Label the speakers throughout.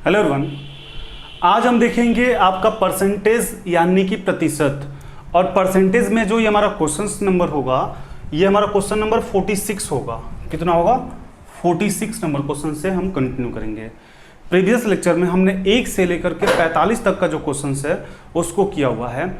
Speaker 1: Hello everyone, आज हम देखेंगे आपका परसेंटेज यानी कि प्रतिशत। और परसेंटेज में जो ये हमारा क्वेश्चन नंबर होगा, ये हमारा क्वेश्चन नंबर 46 होगा। कितना होगा? 46 नंबर क्वेश्चन से हम कंटिन्यू करेंगे। प्रीवियस लेक्चर में हमने 1 से लेकर के 45 तक का जो क्वेश्चन है उसको किया हुआ है,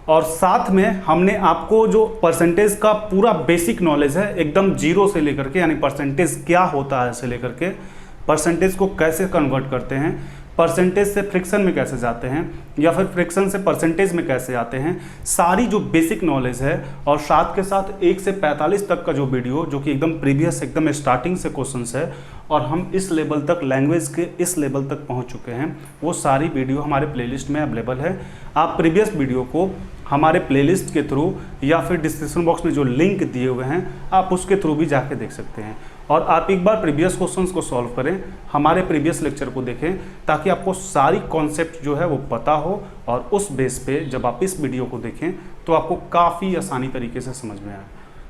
Speaker 1: और साथ में हमने आपको जो परसेंटेज का पूरा बेसिक नॉलेज है एकदम जीरो से लेकर के, यानी परसेंटेज क्या होता है से लेकर के परसेंटेज को कैसे कन्वर्ट करते हैं, परसेंटेज से फ्रैक्शन में कैसे जाते हैं, या फिर फ्रैक्शन से परसेंटेज में कैसे आते हैं, सारी जो बेसिक नॉलेज है। और साथ के साथ 1 से 45 तक का जो वीडियो जो कि एकदम प्रीवियस एकदम स्टार्टिंग से क्वेश्चंस है, और हम इस लेवल तक लैंग्वेज के इस लेवल तक पहुंच चुके हैं, वो सारी वीडियो हमारे प्लेलिस्ट में अवेलेबल है। आप प्रीवियस वीडियो को हमारे प्लेलिस्ट के थ्रू या फिर डिस्क्रिप्शन बॉक्स में जो लिंक दिए हुए हैं आप उसके थ्रू भी जाके देख सकते हैं। और आप एक बार प्रीवियस क्वेश्चंस को सॉल्व करें, हमारे प्रीवियस लेक्चर को देखें, ताकि आपको सारी कॉन्सेप्ट जो है वो पता हो, और उस बेस पे जब आप इस वीडियो को देखें तो आपको काफ़ी आसानी तरीके से समझ में आए।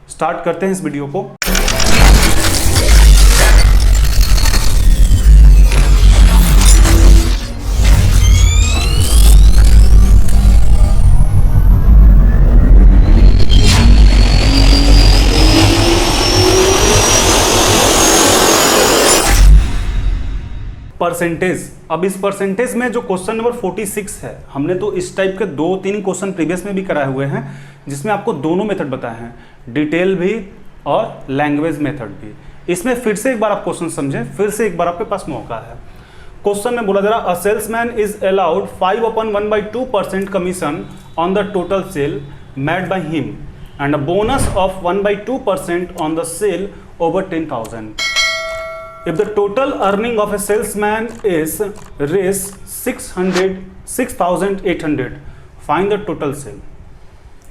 Speaker 1: स्टार्ट करते हैं इस वीडियो को। परसेंटेज। अब इस परसेंटेज में जो क्वेश्चन नंबर 46 है, हमने तो इस टाइप के 2-3 क्वेश्चन प्रीवियस में भी कराए हुए हैं, जिसमें आपको दोनों मेथड बताए हैं, डिटेल भी और लैंग्वेज मेथड भी। इसमें फिर से एक बार आप क्वेश्चन समझें, फिर से एक बार आपके पास मौका है। क्वेश्चन में बोला जा रहा, a salesman is allowed 5/1/2% commission on the total sale made by him and a bonus of 1/2% on the sale over 10,000. If the total earning of a salesman is Rs 6,800, find the total sale.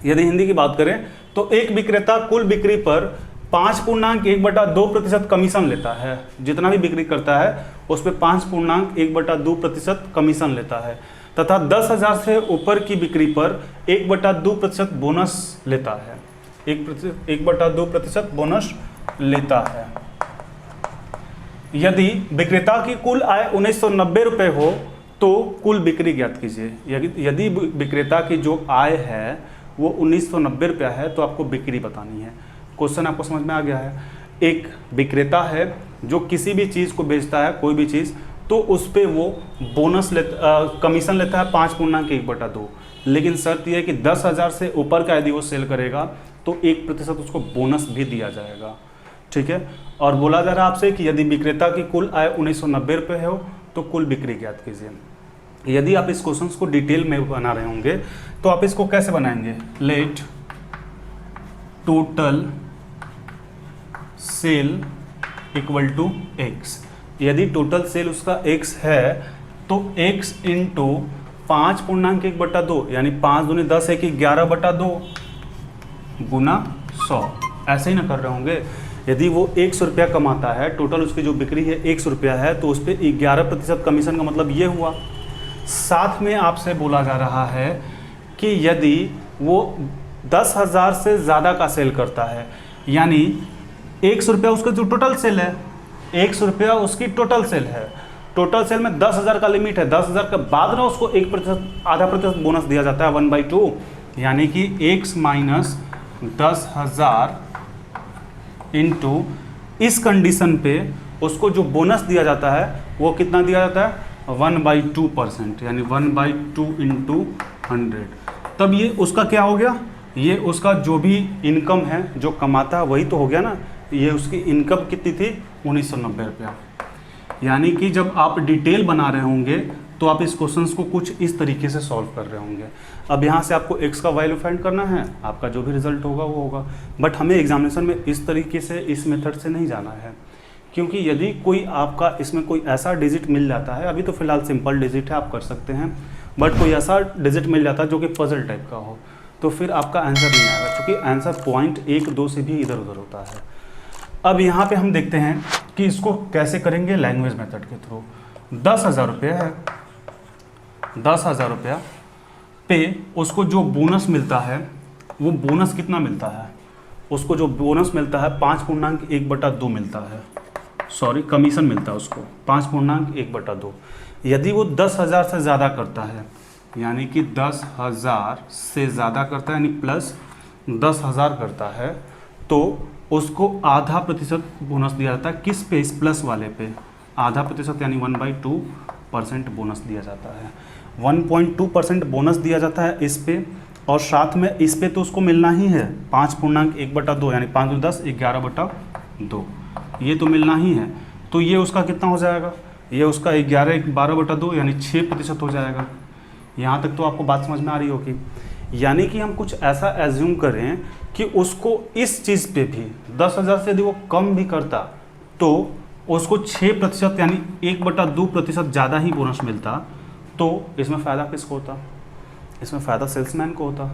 Speaker 1: यदि हिंदी की बात करें तो एक विक्रेता कुल बिक्री पर 5.1/2% कमीशन लेता है। जितना भी बिक्री करता है उस पर 5.1/2% कमीशन लेता है, तथा 10,000 से ऊपर की बिक्री पर 1/2% बोनस लेता है। 1/2% बोनस लेता है। यदि विक्रेता की कुल आय 1990 रुपये हो तो कुल बिक्री ज्ञात कीजिए। यदि विक्रेता की जो आय है वो 1990 रुपया है तो आपको बिक्री बतानी है। क्वेश्चन आपको समझ में आ गया है। एक विक्रेता है जो किसी भी चीज़ को बेचता है, कोई भी चीज़, तो उस पर वो बोनस कमीशन लेता है 5.1/2, लेकिन शर्त यह है कि 10,000 से ऊपर का यदि वो सेल करेगा तो 1% उसको बोनस भी दिया जाएगा। ठीक है। और बोला जा रहा है आपसे कि यदि विक्रेता की कुल आय 1990 रुपये हो तो कुल बिक्री ज्ञात कीजिए। यदि आप इस क्वेश्चन को डिटेल में बना रहे होंगे तो आप इसको कैसे बनाएंगे? Let total sale equal to x. यदि टोटल सेल उसका x है तो x इंटू 5.1/2, यानी 5 दूनी 10 है कि 11/2 गुना 100। ऐसे ही ना कर रहे होंगे। यदि वो 100 रुपया कमाता है, टोटल उसकी जो बिक्री है 100 रुपया है, तो उस पर 11% कमीशन का मतलब ये हुआ। साथ में आपसे बोला जा रहा है कि यदि वो 10,000 से ज़्यादा का सेल करता है, यानी 100 रुपया उसका जो टोटल सेल है, 100 रुपया उसकी टोटल सेल है, टोटल सेल में 10,000 का लिमिट है, 10,000 के बाद ना उसको 1% आधा प्रतिशत बोनस दिया जाता है 1/2, यानी कि x माइनस 10,000 इंटू इस कंडीशन पे उसको जो बोनस दिया जाता है वो कितना दिया जाता है? 1/2%, यानी 1/2 इंटू 100। तब ये उसका क्या हो गया? ये उसका जो भी इनकम है, जो कमाता है वही तो हो गया ना। ये उसकी इनकम कितनी थी? 1990 रुपया। यानी कि जब आप डिटेल बना रहे होंगे तो आप इस क्वेश्चंस को कुछ इस तरीके से सॉल्व कर रहे होंगे। अब यहाँ से आपको x का वैल्यू फाइंड करना है, आपका जो भी रिजल्ट होगा वो होगा। बट हमें एग्जामिनेशन में इस तरीके से, इस मेथड से नहीं जाना है, क्योंकि यदि कोई आपका इसमें कोई ऐसा डिजिट मिल जाता है, अभी तो फिलहाल सिंपल डिजिट है आप कर सकते हैं, बट कोई ऐसा डिजिट मिल जाता है जो कि पजल टाइप का हो, तो फिर आपका आंसर नहीं आएगा, क्योंकि आंसर पॉइंट 1-2 से भी इधर उधर होता है। अब यहाँ पे हम देखते हैं कि इसको कैसे करेंगे लैंग्वेज मेथड के थ्रू। 10,000 रुपये है, 10,000 रुपया पे उसको जो बोनस मिलता है वो बोनस कितना मिलता है? उसको जो बोनस मिलता है 5.1/2 मिलता है। कमीशन मिलता है उसको 5.1/2। यदि वो 10,000 से ज़्यादा करता है, यानी कि 10,000 से ज़्यादा करता है, यानी प्लस 10,000 करता है, तो उसको आधा प्रतिशत बोनस दिया जाता है। किस पे? इस प्लस वाले पे आधा प्रतिशत, यानी 1/2% बोनस दिया जाता है। 1.2% बोनस दिया जाता है इस पे, और साथ में इस पे तो उसको मिलना ही है 5.1/2, यानी 5 × 10 11/2, ये तो मिलना ही है। तो ये उसका कितना हो जाएगा? ये उसका 12/2 यानी 6% हो जाएगा। यहाँ तक तो आपको बात समझ में आ रही होगी। यानी कि हम कुछ ऐसा एज्यूम करें कि उसको इस चीज़ पे भी 10,000 से यदि वो कम भी करता तो उसको 6% यानी 1/2% ज़्यादा ही बोनस मिलता, तो इसमें फ़ायदा किसको होता? इसमें फ़ायदा सेल्समैन को होता।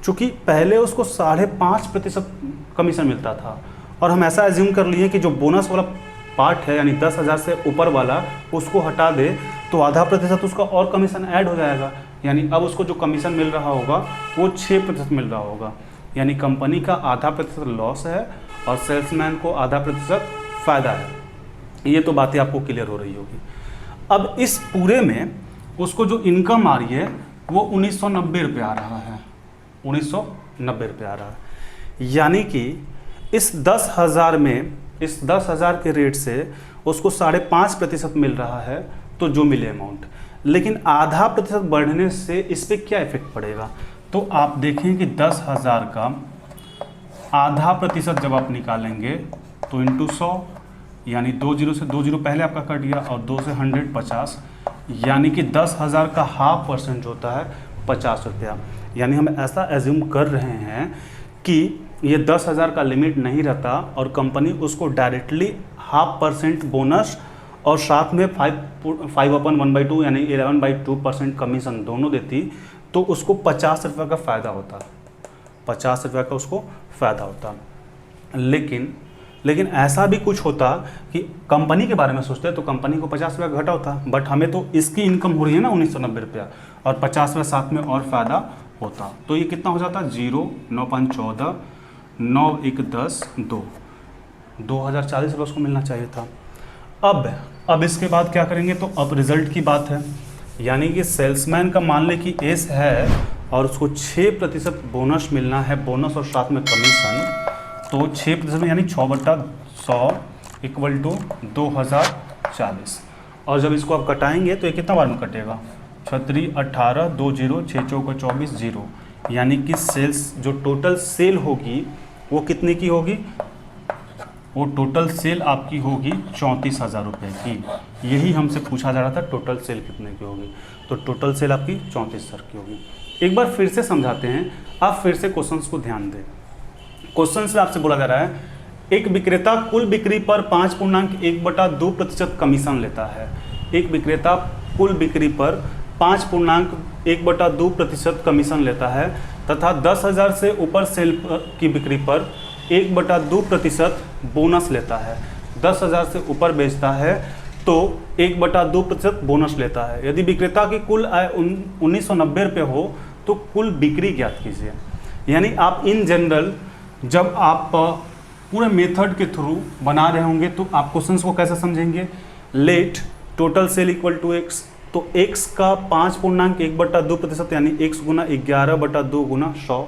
Speaker 1: चूँकि पहले उसको 5.5% कमीशन मिलता था, और हम ऐसा एज्यूम कर लिए कि जो बोनस वाला पार्ट है, यानी 10,000 से ऊपर वाला, उसको हटा दे तो आधा प्रतिशत उसका और कमीशन ऐड हो जाएगा। यानी अब उसको जो कमीशन मिल रहा होगा वो 6% मिल रहा होगा। यानी कंपनी का आधा प्रतिशत लॉस है और सेल्समैन को आधा प्रतिशत फ़ायदा है। ये तो बातें आपको क्लियर हो रही होगी। अब इस पूरे में उसको जो इनकम आ रही है वो 1990 रुपये आ रहा है, 1990 रुपये आ रहा है। यानी कि इस 10,000 में, इस 10,000 के रेट से उसको 5.5% मिल रहा है, तो जो मिले अमाउंट। लेकिन आधा प्रतिशत बढ़ने से इस पर क्या इफेक्ट पड़ेगा? तो आप देखें कि 10,000 का आधा प्रतिशत जब आप निकालेंगे तो इंटू 100, यानी 2 0 से 2 0 पहले आपका कट गया, और 2 से 100 50, यानी कि 10,000 का 0.5% होता है 50 रुपया। यानी हम ऐसा एज्यूम कर रहे हैं कि ये 10,000 का लिमिट नहीं रहता और कंपनी उसको डायरेक्टली 0.5% बोनस और साथ में 5/1/2 यानी 11/2% कमीशन दोनों देती, तो उसको 50 रुपये का फ़ायदा होता, 50 रुपये का उसको फ़ायदा होता। लेकिन ऐसा भी कुछ होता कि कंपनी के बारे में सोचते तो कंपनी को 50 रुपये घटा होता, बट हमें तो इसकी इनकम हो रही है ना 1990 रुपया, और 50 रुपये साथ में और फ़ायदा होता, तो ये कितना हो जाता? 0 9 5 14 9 1 10 2 2040 रुपये उसको मिलना चाहिए था। अब इसके बाद क्या करेंगे? तो अब रिजल्ट की बात है। यानी कि सेल्समैन का मान लें कि एस है और उसको 6% बोनस मिलना है, बोनस और साथ में कमीशन, तो 6% में यानी 6/100 = 2040। और जब इसको आप कटाएंगे तो ये कितना बार में कटेगा? 36 18 2 0 6 4 24 0, यानी कि सेल्स जो टोटल सेल होगी वो कितने की होगी? वो टोटल सेल आपकी होगी 34,000 रुपये की। यही हमसे पूछा जा रहा था टोटल सेल कितने की होगी, तो टोटल सेल आपकी 34,000 की होगी। एक बार फिर से समझाते हैं, आप फिर से क्वेश्चंस को ध्यान दें। क्वेश्चन से आपसे बोला जा रहा है एक विक्रेता कुल बिक्री पर 5.1/2% कमीशन लेता है। एक विक्रेता कुल बिक्री पर 5.1/2% कमीशन लेता है तथा 10,000 से ऊपर सेल की बिक्री पर 1/2% बोनस लेता है। 10,000 से ऊपर बेचता है तो 1/2% बोनस लेता है। यदि विक्रेता की कुल आय 1990 रुपये हो तो कुल बिक्री ज्ञात कीजिए। यानी आप इन जनरल जब आप पूरे मेथड के थ्रू बना रहे होंगे तो आप क्वेश्चंस को कैसे समझेंगे? Let total sale equal to x, तो x का 5.1/2% यानी x गुना 11/2 गुना 100,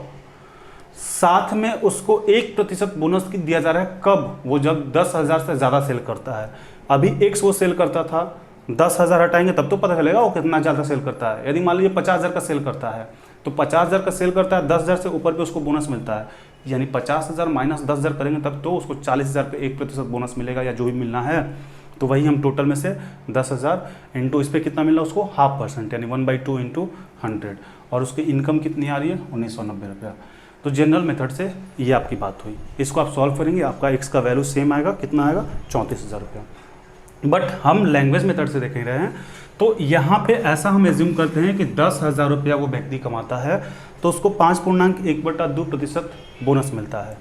Speaker 1: साथ में उसको 1% बोनस की दिया जा रहा है। कब? वो जब 10,000 से ज़्यादा सेल करता है। अभी x वो सेल करता था, 10,000 हटाएंगे तब तो पता चलेगा वो कितना ज़्यादा सेल करता है। यदि मान लीजिए 50,000 का सेल करता है तो 50,000 का सेल करता है, 10,000 से ऊपर पे उसको बोनस मिलता है, यानी 50,000 माइनस 10,000 करेंगे तब तो उसको 40,000 का 1% बोनस मिलेगा या जो भी मिलना है। तो वही हम टोटल में से 10,000 इंटू इस पर कितना मिला उसको 0.5% यानी 1/2 इंटू 100, और उसकी इनकम कितनी आ रही है 1990 रुपया। तो जनरल मेथड से ये आपकी बात हुई। इसको आप सॉल्व करेंगे, आपका x का वैल्यू सेम आएगा, कितना आएगा 34,000 रुपया। बट हम लैंग्वेज मेथड से देख रहे हैं तो यहाँ पे ऐसा हम एज्यूम करते हैं कि 10,000 रुपया वो व्यक्ति कमाता है तो उसको 5.1/2% बोनस मिलता है।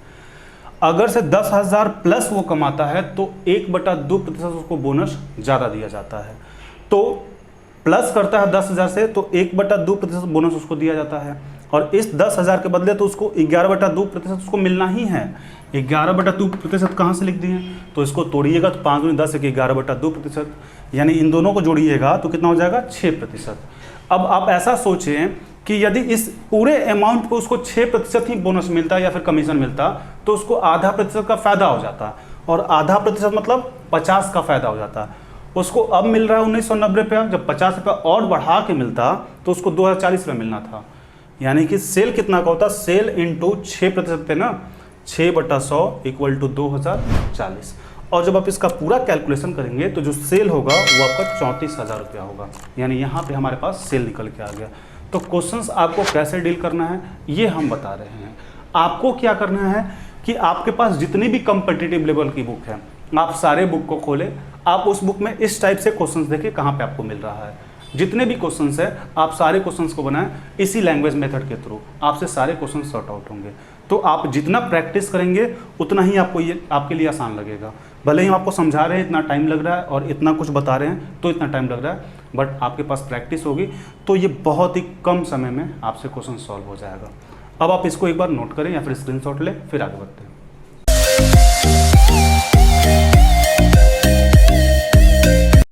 Speaker 1: अगर से 10,000 प्लस वो कमाता है तो 1/2% उसको बोनस ज़्यादा दिया जाता है। तो प्लस करता है 10,000 से तो 1/2% बोनस उसको दिया जाता है। और इस 10,000 के बदले तो उसको 11/2% उसको मिलना ही है। 11/2% कहाँ से लिख दिए, तो इसको तोड़िएगा तो 5 दूनी 10 है 11/2%, यानी इन दोनों को जोड़िएगा तो कितना हो जाएगा 6%। अब आप ऐसा सोचें कि यदि इस पूरे अमाउंट पे उसको 6% ही बोनस मिलता या फिर कमीशन मिलता तो उसको आधा प्रतिशत का फायदा हो जाता, और आधा प्रतिशत मतलब 50 का फायदा हो जाता। उसको अब मिल रहा है 1990 रुपया, जब 50 रुपया और बढ़ा के मिलता तो उसको 2040 रुपया मिलना था। यानी कि सेल कितना का होता, सेल इंटू 6% थे ना, 6/100 = 2040। और जब आप इसका पूरा कैलकुलेशन करेंगे तो जो सेल होगा वो आपका 34,000 रुपया होगा। यानी यहाँ पे हमारे पास सेल निकल के आ गया। तो क्वेश्चंस आपको कैसे डील करना है ये हम बता रहे हैं। आपको क्या करना है कि आपके पास जितनी भी कॉम्पिटिटिव लेवल की बुक है आप सारे बुक को खोलें, आप उस बुक में इस टाइप से क्वेश्चंस देखिए कहाँ पे आपको मिल रहा है। जितने भी क्वेश्चंस है आप सारे क्वेश्चंस को बनाएं इसी लैंग्वेज मेथड के थ्रू, आपसे सारे क्वेश्चन सॉर्ट आउट होंगे। तो आप जितना प्रैक्टिस करेंगे उतना ही आपको ये आपके लिए आसान लगेगा। भले ही हम आपको समझा रहे हैं इतना टाइम लग रहा है और इतना कुछ बता रहे हैं तो इतना टाइम लग रहा है, बट आपके पास प्रैक्टिस होगी तो ये बहुत ही कम समय में आपसे क्वेश्चन सॉल्व हो जाएगा। अब आप इसको एक बार नोट करें या फिर स्क्रीनशॉट लें, फिर आगे बढ़ते हैं।